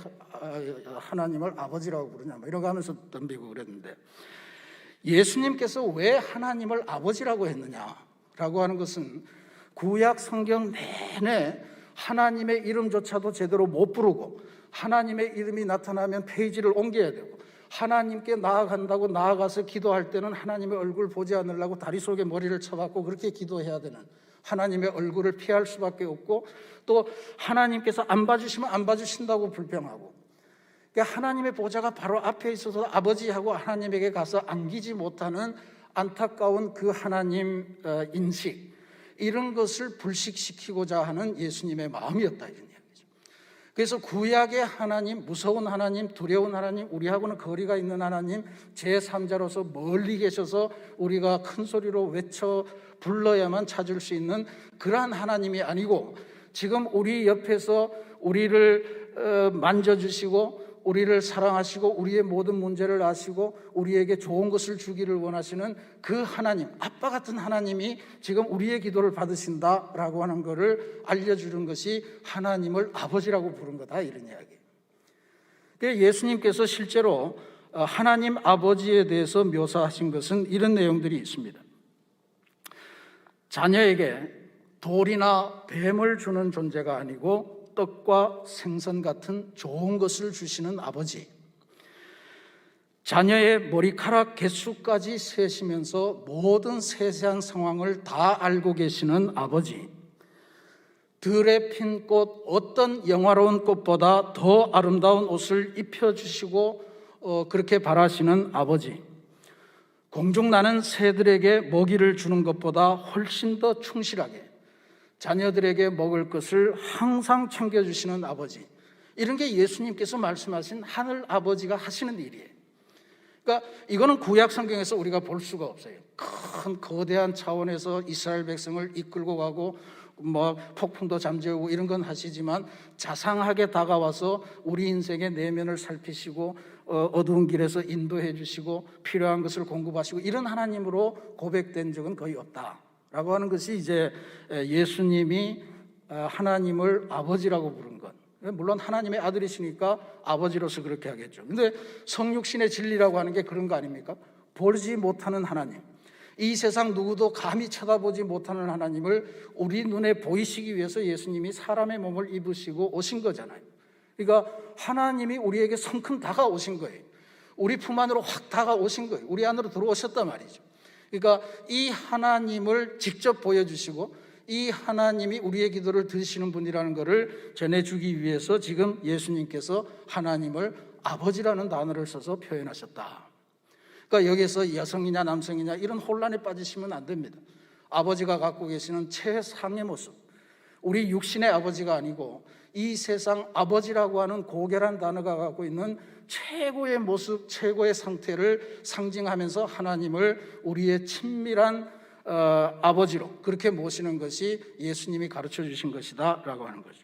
하나님을 아버지라고 부르냐? 뭐 이런 거 하면서 덤비고 그랬는데 예수님께서 왜 하나님을 아버지라고 했느냐라고 하는 것은 구약 성경 내내 하나님의 이름조차도 제대로 못 부르고 하나님의 이름이 나타나면 페이지를 옮겨야 되고 하나님께 나아간다고 나아가서 기도할 때는 하나님의 얼굴 보지 않으려고 다리 속에 머리를 쳐박고 그렇게 기도해야 되는 하나님의 얼굴을 피할 수밖에 없고 또 하나님께서 안 봐주시면 안 봐주신다고 불평하고 그러니까 하나님의 보좌가 바로 앞에 있어서 아버지하고 하나님에게 가서 안기지 못하는 안타까운 그 하나님 인식 이런 것을 불식시키고자 하는 예수님의 마음이었다 이런 이야기죠. 그래서 구약의 하나님, 무서운 하나님, 두려운 하나님, 우리하고는 거리가 있는 하나님, 제3자로서 멀리 계셔서 우리가 큰 소리로 외쳐 불러야만 찾을 수 있는 그러한 하나님이 아니고 지금 우리 옆에서 우리를 만져주시고 우리를 사랑하시고 우리의 모든 문제를 아시고 우리에게 좋은 것을 주기를 원하시는 그 하나님, 아빠 같은 하나님이 지금 우리의 기도를 받으신다라고 하는 것을 알려주는 것이 하나님을 아버지라고 부른 거다 이런 이야기예요. 그래서 예수님께서 실제로 하나님 아버지에 대해서 묘사하신 것은 이런 내용들이 있습니다. 자녀에게 돌이나 뱀을 주는 존재가 아니고 떡과 생선 같은 좋은 것을 주시는 아버지, 자녀의 머리카락 개수까지 세시면서 모든 세세한 상황을 다 알고 계시는 아버지, 들에 핀 꽃 어떤 영화로운 꽃보다 더 아름다운 옷을 입혀주시고 그렇게 바라시는 아버지, 공중나는 새들에게 먹이를 주는 것보다 훨씬 더 충실하게 자녀들에게 먹을 것을 항상 챙겨주시는 아버지, 이런 게 예수님께서 말씀하신 하늘 아버지가 하시는 일이에요. 그러니까 이거는 구약 성경에서 우리가 볼 수가 없어요. 큰 거대한 차원에서 이스라엘 백성을 이끌고 가고 뭐 폭풍도 잠재우고 이런 건 하시지만, 자상하게 다가와서 우리 인생의 내면을 살피시고 어두운 길에서 인도해 주시고 필요한 것을 공급하시고 이런 하나님으로 고백된 적은 거의 없다라고 하는 것이 이제 예수님이 하나님을 아버지라고 부른 것. 물론 하나님의 아들이시니까 아버지로서 그렇게 하겠죠. 근데 성육신의 진리라고 하는 게 그런 거 아닙니까? 보지 못하는 하나님, 이 세상 누구도 감히 쳐다보지 못하는 하나님을 우리 눈에 보이시기 위해서 예수님이 사람의 몸을 입으시고 오신 거잖아요. 그러니까 하나님이 우리에게 성큼 다가오신 거예요. 우리 품 안으로 확 다가오신 거예요. 우리 안으로 들어오셨단 말이죠. 그러니까 이 하나님을 직접 보여주시고 이 하나님이 우리의 기도를 들으시는 분이라는 것을 전해주기 위해서 지금 예수님께서 하나님을 아버지라는 단어를 써서 표현하셨다. 그러니까 여기서 여성이냐 남성이냐 이런 혼란에 빠지시면 안 됩니다. 아버지가 갖고 계시는 최상의 모습, 우리 육신의 아버지가 아니고 이 세상 아버지라고 하는 고결한 단어가 갖고 있는 최고의 모습, 최고의 상태를 상징하면서 하나님을 우리의 친밀한 아버지로 그렇게 모시는 것이 예수님이 가르쳐 주신 것이다 라고 하는 거죠.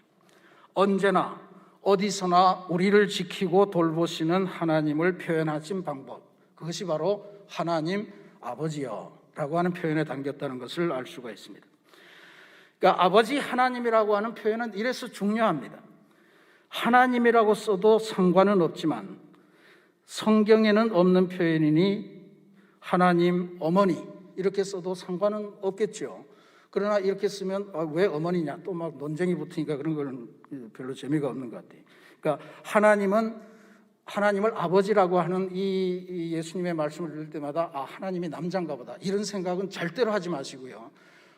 언제나 어디서나 우리를 지키고 돌보시는 하나님을 표현하신 방법, 그것이 바로 하나님 아버지여 라고 하는 표현에 담겼다는 것을 알 수가 있습니다. 그러니까 아버지 하나님이라고 하는 표현은 이래서 중요합니다. 하나님이라고 써도 상관은 없지만 성경에는 없는 표현이니 하나님 어머니 이렇게 써도 상관은 없겠죠. 그러나 이렇게 쓰면 왜 어머니냐 또 막 논쟁이 붙으니까 그런 거는 별로 재미가 없는 것 같아요. 그러니까 하나님을 아버지라고 하는 이 예수님의 말씀을 들을 때마다 하나님이 남자인가 보다 이런 생각은 절대로 하지 마시고요.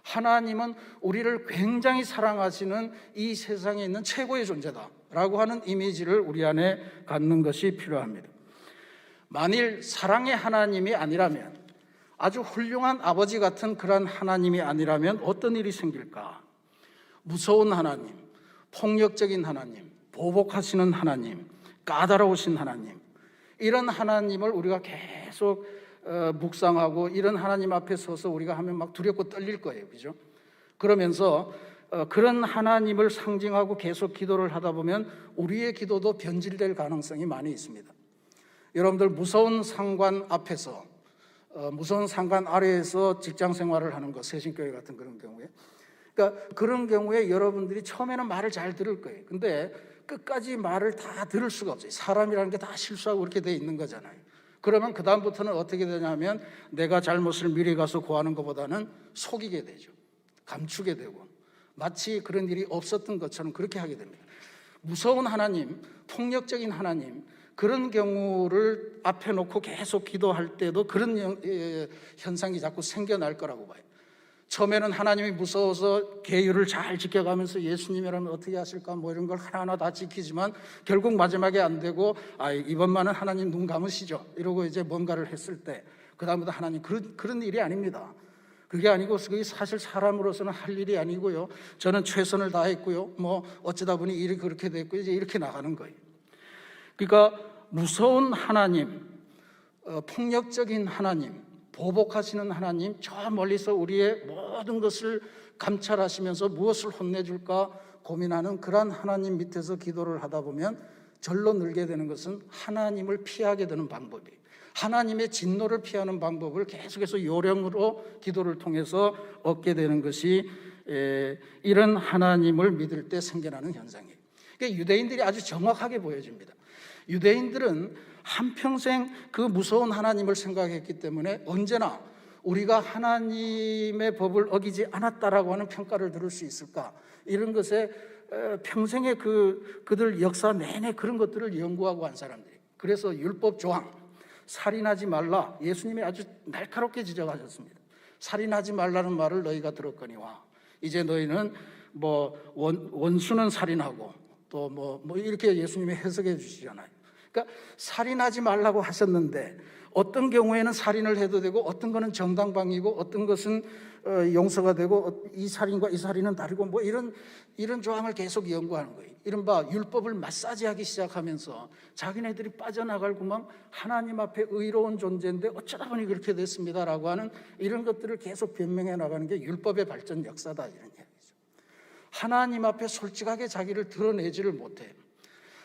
하나님은 우리를 굉장히 사랑하시는 이 세상에 있는 최고의 존재다라고 하는 이미지를 우리 안에 갖는 것이 필요합니다. 만일 사랑의 하나님이 아니라면, 아주 훌륭한 아버지 같은 그런 하나님이 아니라면 어떤 일이 생길까? 무서운 하나님, 폭력적인 하나님, 보복하시는 하나님, 까다로우신 하나님, 이런 하나님을 우리가 계속 묵상하고 이런 하나님 앞에 서서 우리가 하면 막 두렵고 떨릴 거예요. 그죠? 그러면서 그런 하나님을 상징하고 계속 기도를 하다 보면 우리의 기도도 변질될 가능성이 많이 있습니다. 여러분들 무서운 상관 앞에서 무서운 상관 아래에서 직장 생활을 하는 거, 세신교회 같은 그런 경우에, 그러니까 그런 경우에 여러분들이 처음에는 말을 잘 들을 거예요. 근데 끝까지 말을 다 들을 수가 없어요. 사람이라는 게 다 실수하고 그렇게 돼 있는 거잖아요. 그러면 그 다음부터는 어떻게 되냐면 내가 잘못을 미리 가서 고하는 것보다는 속이게 되죠. 감추게 되고 마치 그런 일이 없었던 것처럼 그렇게 하게 됩니다. 무서운 하나님, 폭력적인 하나님, 그런 경우를 앞에 놓고 계속 기도할 때도 그런 현상이 자꾸 생겨날 거라고 봐요. 처음에는 하나님이 무서워서 계율을 잘 지켜가면서 예수님이라면 어떻게 하실까 뭐 이런 걸 하나하나 다 지키지만 결국 마지막에 안 되고 이번만은 하나님 눈 감으시죠 이러고 이제 뭔가를 했을 때 그 다음부터 하나님 그런 일이 아닙니다. 그게 아니고 그게 사실 사람으로서는 할 일이 아니고요. 저는 최선을 다했고요. 뭐 어쩌다 보니 일이 그렇게 됐고 이제 이렇게 나가는 거예요. 그러니까 무서운 하나님, 폭력적인 하나님, 보복하시는 하나님, 저 멀리서 우리의 모든 것을 감찰하시면서 무엇을 혼내줄까 고민하는 그런 하나님 밑에서 기도를 하다 보면 절로 늘게 되는 것은 하나님을 피하게 되는 방법이에요. 하나님의 진노를 피하는 방법을 계속해서 요령으로 기도를 통해서 얻게 되는 것이 이런 하나님을 믿을 때 생겨나는 현상이에요. 그러니까 유대인들이 아주 정확하게 보여집니다. 유대인들은 한평생 그 무서운 하나님을 생각했기 때문에 언제나 우리가 하나님의 법을 어기지 않았다라고 하는 평가를 들을 수 있을까, 이런 것에 평생의 그들 역사 내내 그런 것들을 연구하고 한 사람들이. 그래서 율법 조항, 살인하지 말라, 예수님이 아주 날카롭게 지적하셨습니다. 살인하지 말라는 말을 너희가 들었거니와 이제 너희는 뭐 원수는 살인하고 또 뭐 이렇게 예수님이 해석해 주시잖아요. 그러니까 살인하지 말라고 하셨는데 어떤 경우에는 살인을 해도 되고 어떤 거는 정당방위고 어떤 것은 용서가 되고 이 살인과 이 살인은 다르고 뭐 이런 조항을 계속 연구하는 거예요. 이른바 율법을 마사지하기 시작하면서 자기네들이 빠져나갈구만 하나님 앞에 의로운 존재인데 어쩌다 보니 그렇게 됐습니다라고 하는 이런 것들을 계속 변명해 나가는 게 율법의 발전 역사다, 이런 이야기죠. 하나님 앞에 솔직하게 자기를 드러내지를 못해요.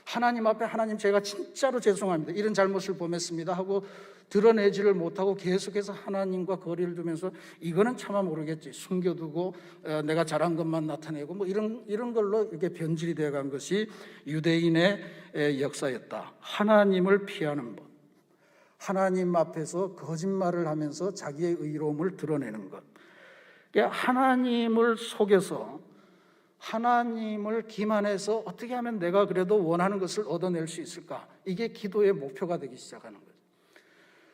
하나님 앞에 하나님 제가 진짜로 죄송합니다, 이런 잘못을 범했습니다 하고 드러내지를 못하고 계속해서 하나님과 거리를 두면서 이거는 차마 모르겠지 숨겨두고 내가 잘한 것만 나타내고 뭐 이런 걸로 이렇게 변질이 되어간 것이 유대인의 역사였다. 하나님을 피하는 법, 하나님 앞에서 거짓말을 하면서 자기의 의로움을 드러내는 것, 그러니까 하나님을 속여서 하나님을 기만해서 어떻게 하면 내가 그래도 원하는 것을 얻어낼 수 있을까? 이게 기도의 목표가 되기 시작하는 거예요.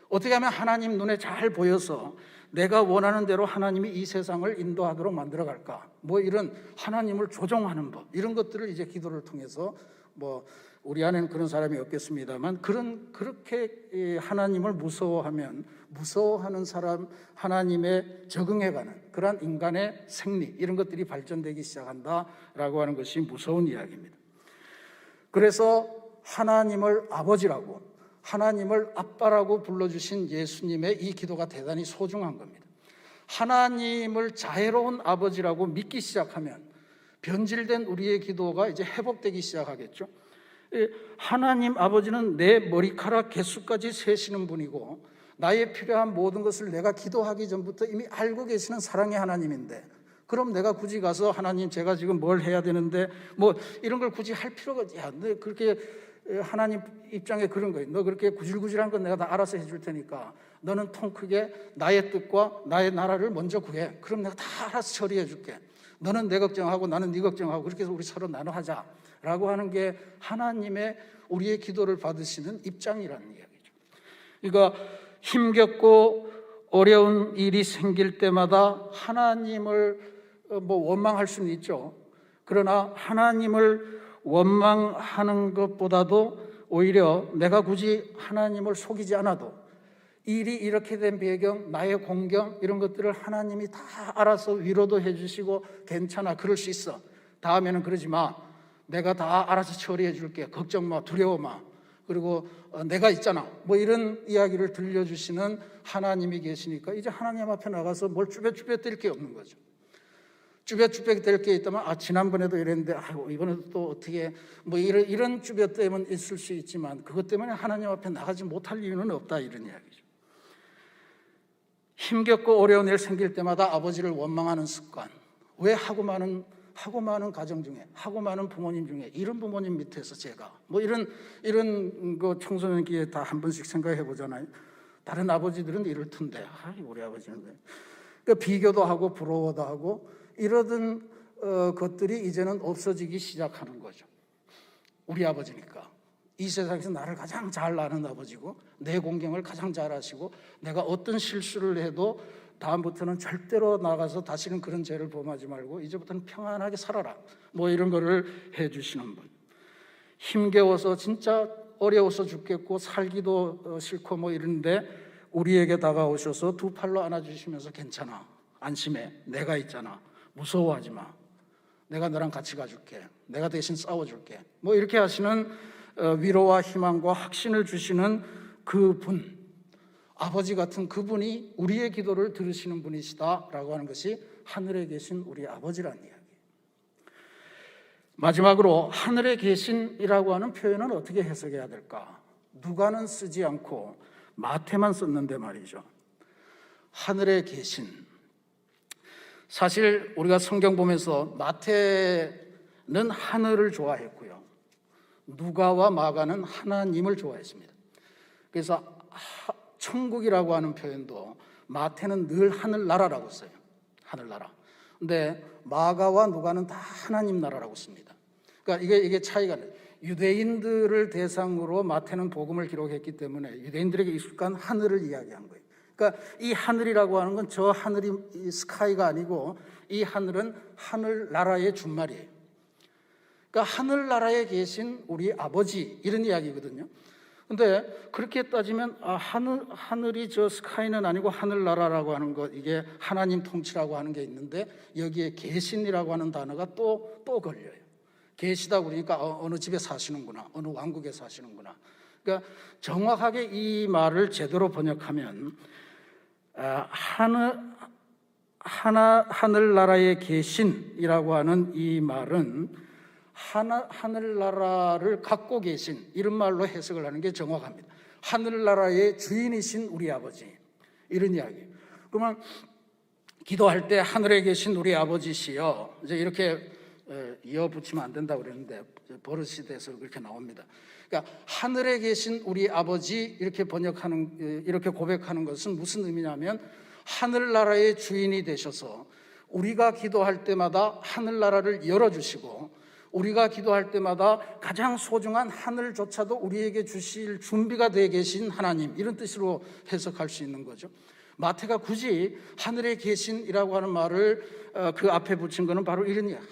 어떻게 하면 하나님 눈에 잘 보여서 내가 원하는 대로 하나님이 이 세상을 인도하도록 만들어갈까? 뭐 이런 하나님을 조종하는 법, 이런 것들을 이제 기도를 통해서 뭐 우리 안에는 그런 사람이 없겠습니다만 그렇게 하나님을 무서워하는 사람, 하나님에 적응해가는 그러한 인간의 생리, 이런 것들이 발전되기 시작한다라고 하는 것이 무서운 이야기입니다. 그래서 하나님을 아버지라고, 하나님을 아빠라고 불러주신 예수님의 이 기도가 대단히 소중한 겁니다. 하나님을 자애로운 아버지라고 믿기 시작하면 변질된 우리의 기도가 이제 회복되기 시작하겠죠. 하나님 아버지는 내 머리카락 개수까지 세시는 분이고 나의 필요한 모든 것을 내가 기도하기 전부터 이미 알고 계시는 사랑의 하나님인데, 그럼 내가 굳이 가서 하나님 제가 지금 뭘 해야 되는데 뭐 이런 걸 굳이 할 필요가, 야, 너 그렇게 하나님 입장에 그런 거예요. 너 그렇게 구질구질한 건 내가 다 알아서 해줄 테니까 너는 통 크게 나의 뜻과 나의 나라를 먼저 구해. 그럼 내가 다 알아서 처리해 줄게. 너는 내 걱정하고 나는 네 걱정하고 그렇게 해서 우리 서로 나눠하자 라고 하는 게 하나님의 우리의 기도를 받으시는 입장이라는 이야기죠. 그러니까 힘겹고 어려운 일이 생길 때마다 하나님을 뭐 원망할 수는 있죠. 그러나 하나님을 원망하는 것보다도 오히려 내가 굳이 하나님을 속이지 않아도 일이 이렇게 된 배경, 나의 공경, 이런 것들을 하나님이 다 알아서 위로도 해주시고 괜찮아, 그럴 수 있어, 다음에는 그러지 마, 내가 다 알아서 처리해 줄게, 걱정 마, 두려워 마, 그리고 내가 있잖아, 뭐 이런 이야기를 들려주시는 하나님이 계시니까 이제 하나님 앞에 나가서 뭘 쭈뼛쭈뼛 댈 게 없는 거죠. 쭈뼛쭈뼛 될 게 있다면 지난번에도 이랬는데 이번에도 또 어떻게 뭐 이런 쭈뼛댐은 있을 수 있지만 그것 때문에 하나님 앞에 나가지 못할 이유는 없다, 이런 이야기죠. 힘겹고 어려운 일 생길 때마다 아버지를 원망하는 습관, 왜 하고 많은 가정 중에, 하고 많은 부모님 중에 이런 부모님 밑에서 제가 뭐 이런 거 청소년기에 다 한 번씩 생각해 보잖아요. 다른 아버지들은 이럴 텐데 우리 아버지는 왜? 그러니까 비교도 하고 부러워도 하고 이러던 것들이 이제는 없어지기 시작하는 거죠. 우리 아버지니까 이 세상에서 나를 가장 잘 아는 아버지고 내 공경을 가장 잘 아시고 내가 어떤 실수를 해도 다음부터는 절대로 나가서 다시는 그런 죄를 범하지 말고 이제부터는 평안하게 살아라, 뭐 이런 거를 해주시는 분. 힘겨워서 진짜 어려워서 죽겠고 살기도 싫고 뭐 이런데 우리에게 다가오셔서 두 팔로 안아주시면서 괜찮아, 안심해, 내가 있잖아, 무서워하지 마, 내가 너랑 같이 가줄게, 내가 대신 싸워줄게, 뭐 이렇게 하시는 위로와 희망과 확신을 주시는 그분, 아버지 같은 그분이 우리의 기도를 들으시는 분이시다라고 하는 것이 하늘에 계신 우리 아버지라는 이야기. 마지막으로 하늘에 계신이라고 하는 표현은 어떻게 해석해야 될까? 누가는 쓰지 않고 마태만 썼는데 말이죠. 하늘에 계신, 사실 우리가 성경 보면서 마태는 하늘을 좋아했고요, 누가와 마가는 하나님을 좋아했습니다. 그래서 천국이라고 하는 표현도 마태는 늘 하늘나라라고 써요. 하늘나라. 근데 마가와 누가는 다 하나님 나라라고 씁니다. 그러니까 이게 차이가 나요. 유대인들을 대상으로 마태는 복음을 기록했기 때문에 유대인들에게 익숙한 하늘을 이야기한 거예요. 그러니까 이 하늘이라고 하는 건 저 하늘이 스카이가 아니고 이 하늘은 하늘나라의 준말이에요. 그러니까 하늘나라에 계신 우리 아버지, 이런 이야기거든요. 근데 그렇게 따지면 하늘이 저 스카이는 아니고 하늘나라라고 하는 것, 이게 하나님 통치라고 하는 게 있는데 여기에 계신이라고 하는 단어가 또 걸려요. 계시다 그러니까 어느 집에 사시는구나, 어느 왕국에 사시는구나. 그러니까 정확하게 이 말을 제대로 번역하면 하늘나라에 계신이라고 하는 이 말은 하늘나라를 갖고 계신, 이런 말로 해석을 하는 게 정확합니다. 하늘나라의 주인이신 우리 아버지, 이런 이야기예요. 그러면 기도할 때 하늘에 계신 우리 아버지시여, 이제 이렇게 이어 붙이면 안 된다고 그랬는데 버릇이 돼서 그렇게 나옵니다. 그러니까 하늘에 계신 우리 아버지, 이렇게 이렇게 고백하는 것은 무슨 의미냐면 하늘나라의 주인이 되셔서 우리가 기도할 때마다 하늘나라를 열어주시고 우리가 기도할 때마다 가장 소중한 하늘조차도 우리에게 주실 준비가 되어 계신 하나님, 이런 뜻으로 해석할 수 있는 거죠. 마태가 굳이 하늘에 계신이라고 하는 말을 그 앞에 붙인 것은 바로 이런 이야기.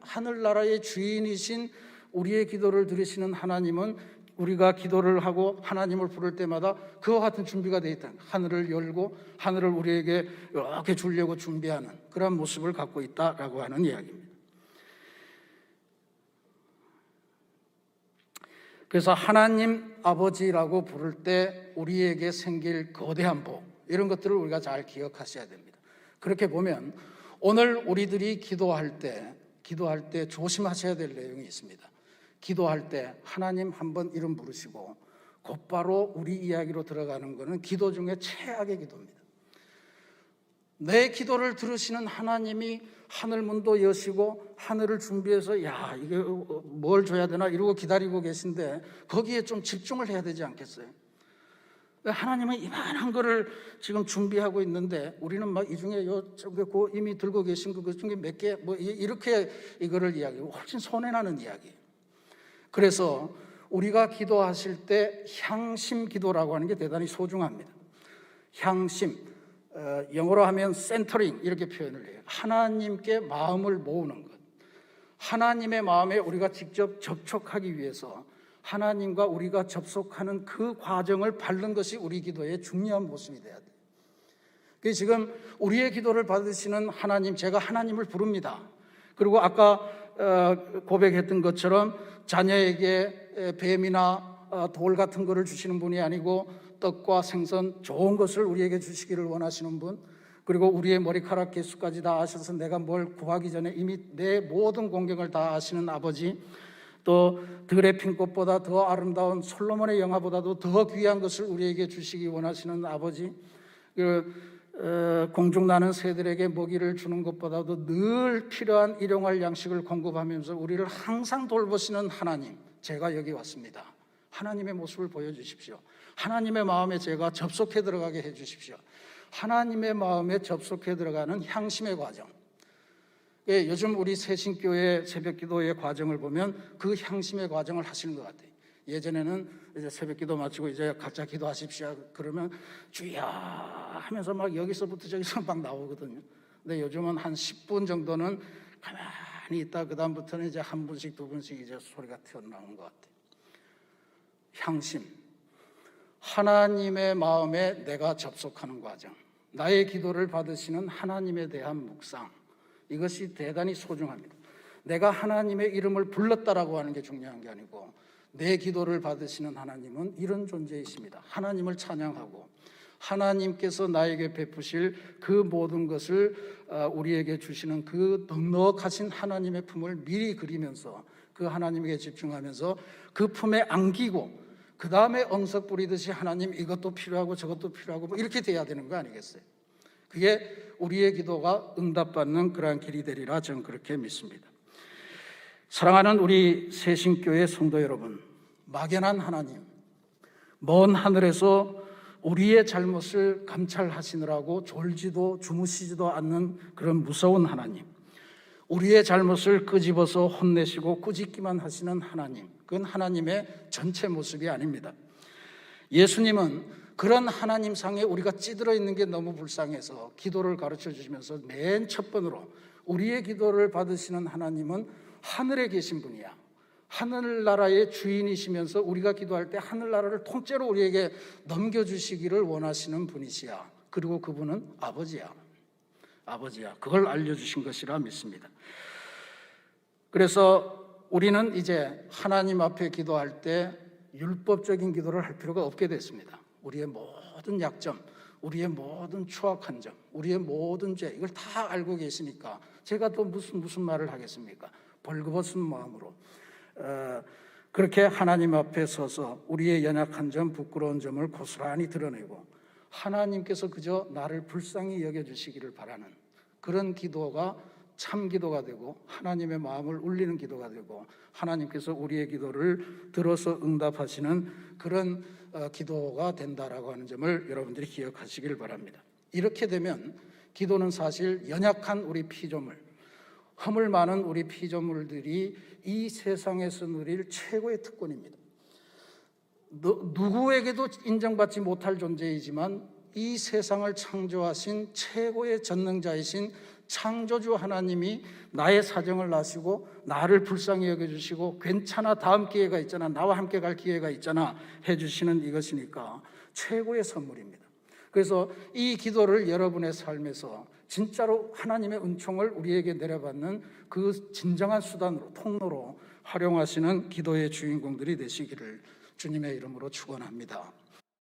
하늘나라의 주인이신 우리의 기도를 들으시는 하나님은 우리가 기도를 하고 하나님을 부를 때마다 그와 같은 준비가 되어 있다. 하늘을 열고 하늘을 우리에게 이렇게 주려고 준비하는 그런 모습을 갖고 있다라고 하는 이야기입니다. 그래서 하나님 아버지라고 부를 때 우리에게 생길 거대한 복, 이런 것들을 우리가 잘 기억하셔야 됩니다. 그렇게 보면 오늘 우리들이 기도할 때 조심하셔야 될 내용이 있습니다. 기도할 때 하나님 한번 이름 부르시고 곧바로 우리 이야기로 들어가는 것은 기도 중에 최악의 기도입니다. 내 기도를 들으시는 하나님이 하늘 문도 여시고 하늘을 준비해서 이게 뭘 줘야 되나 이러고 기다리고 계신데 거기에 좀 집중을 해야 되지 않겠어요? 하나님은 이만한 거를 지금 준비하고 있는데 우리는 막 이 중에 이미 들고 계신 그 중에 몇 개 이렇게 이거를 이야기하고 훨씬 손해나는 이야기. 그래서 우리가 기도하실 때 향심 기도라고 하는 게 대단히 소중합니다. 향심, 영어로 하면 센터링, 이렇게 표현을 해요. 하나님께 마음을 모으는 것. 하나님의 마음에 우리가 직접 접촉하기 위해서 하나님과 우리가 접속하는 그 과정을 밟는 것이 우리 기도의 중요한 모습이 돼야 돼요. 그래서 지금 우리의 기도를 받으시는 하나님, 제가 하나님을 부릅니다. 그리고 아까 고백했던 것처럼 자녀에게 뱀이나 돌 같은 거를 주시는 분이 아니고 떡과 생선, 좋은 것을 우리에게 주시기를 원하시는 분, 그리고 우리의 머리카락 개수까지 다 아셔서 내가 뭘 구하기 전에 이미 내 모든 공경을 다 아시는 아버지, 또 들의 핀꽃보다 더 아름다운 솔로몬의 영화보다도 더 귀한 것을 우리에게 주시기 원하시는 아버지, 공중나는 새들에게 먹이를 주는 것보다도 늘 필요한 일용할 양식을 공급하면서 우리를 항상 돌보시는 하나님, 제가 여기 왔습니다. 하나님의 모습을 보여주십시오. 하나님의 마음에 제가 접속해 들어가게 해주십시오. 하나님의 마음에 접속해 들어가는 향심의 과정. 요즘 우리 새신교회 새벽기도의 과정을 보면 그 향심의 과정을 하시는 것 같아요. 예전에는 이제 새벽기도 마치고 이제 각자 기도하십시오 그러면 주야 하면서 막 여기서부터 저기서 막 나오거든요. 근데 요즘은 한 10분 정도는 가만히 있다 그 다음부터는 이제 한 분씩 두 분씩 이제 소리가 튀어나오는 것 같아요. 향심, 하나님의 마음에 내가 접속하는 과정, 나의 기도를 받으시는 하나님에 대한 묵상, 이것이 대단히 소중합니다. 내가 하나님의 이름을 불렀다라고 하는 게 중요한 게 아니고 내 기도를 받으시는 하나님은 이런 존재이십니다. 하나님을 찬양하고 하나님께서 나에게 베푸실 그 모든 것을 우리에게 주시는 그 넉넉하신 하나님의 품을 미리 그리면서 그 하나님에게 집중하면서 그 품에 안기고 그 다음에 엉석 부리듯이 하나님 이것도 필요하고 저것도 필요하고 뭐 이렇게 돼야 되는 거 아니겠어요? 그게 우리의 기도가 응답받는 그러한 길이 되리라 저는 그렇게 믿습니다. 사랑하는 우리 새신교회 성도 여러분, 막연한 하나님, 먼 하늘에서 우리의 잘못을 감찰하시느라고 졸지도 주무시지도 않는 그런 무서운 하나님, 우리의 잘못을 끄집어서 혼내시고 꾸짖기만 하시는 하나님, 그건 하나님의 전체 모습이 아닙니다. 예수님은 그런 하나님 상에 우리가 찌들어 있는 게 너무 불쌍해서 기도를 가르쳐 주시면서 맨 첫 번으로 우리의 기도를 받으시는 하나님은 하늘에 계신 분이야. 하늘나라의 주인이시면서 우리가 기도할 때 하늘나라를 통째로 우리에게 넘겨주시기를 원하시는 분이시야. 그리고 그분은 아버지야. 아버지야. 그걸 알려주신 것이라 믿습니다. 그래서 우리는 이제 하나님 앞에 기도할 때 율법적인 기도를 할 필요가 없게 됐습니다. 우리의 모든 약점, 우리의 모든 추악한 점, 우리의 모든 죄, 이걸 다 알고 계시니까 제가 또 무슨 말을 하겠습니까? 벌거벗은 마음으로 그렇게 하나님 앞에 서서 우리의 연약한 점, 부끄러운 점을 고스란히 드러내고 하나님께서 그저 나를 불쌍히 여겨주시기를 바라는 그런 기도가 참 기도가 되고 하나님의 마음을 울리는 기도가 되고 하나님께서 우리의 기도를 들어서 응답하시는 그런 기도가 된다라고 하는 점을 여러분들이 기억하시길 바랍니다. 이렇게 되면 기도는 사실 연약한 우리 피조물, 허물 많은 우리 피조물들이 이 세상에서 누릴 최고의 특권입니다. 누구에게도 인정받지 못할 존재이지만 이 세상을 창조하신 최고의 전능자이신 창조주 하나님이 나의 사정을 아시고 나를 불쌍히 여겨주시고 괜찮아, 다음 기회가 있잖아, 나와 함께 갈 기회가 있잖아 해주시는 이것이니까 최고의 선물입니다. 그래서 이 기도를 여러분의 삶에서 진짜로 하나님의 은총을 우리에게 내려받는 그 진정한 수단으로, 통로로 활용하시는 기도의 주인공들이 되시기를 주님의 이름으로 축원합니다.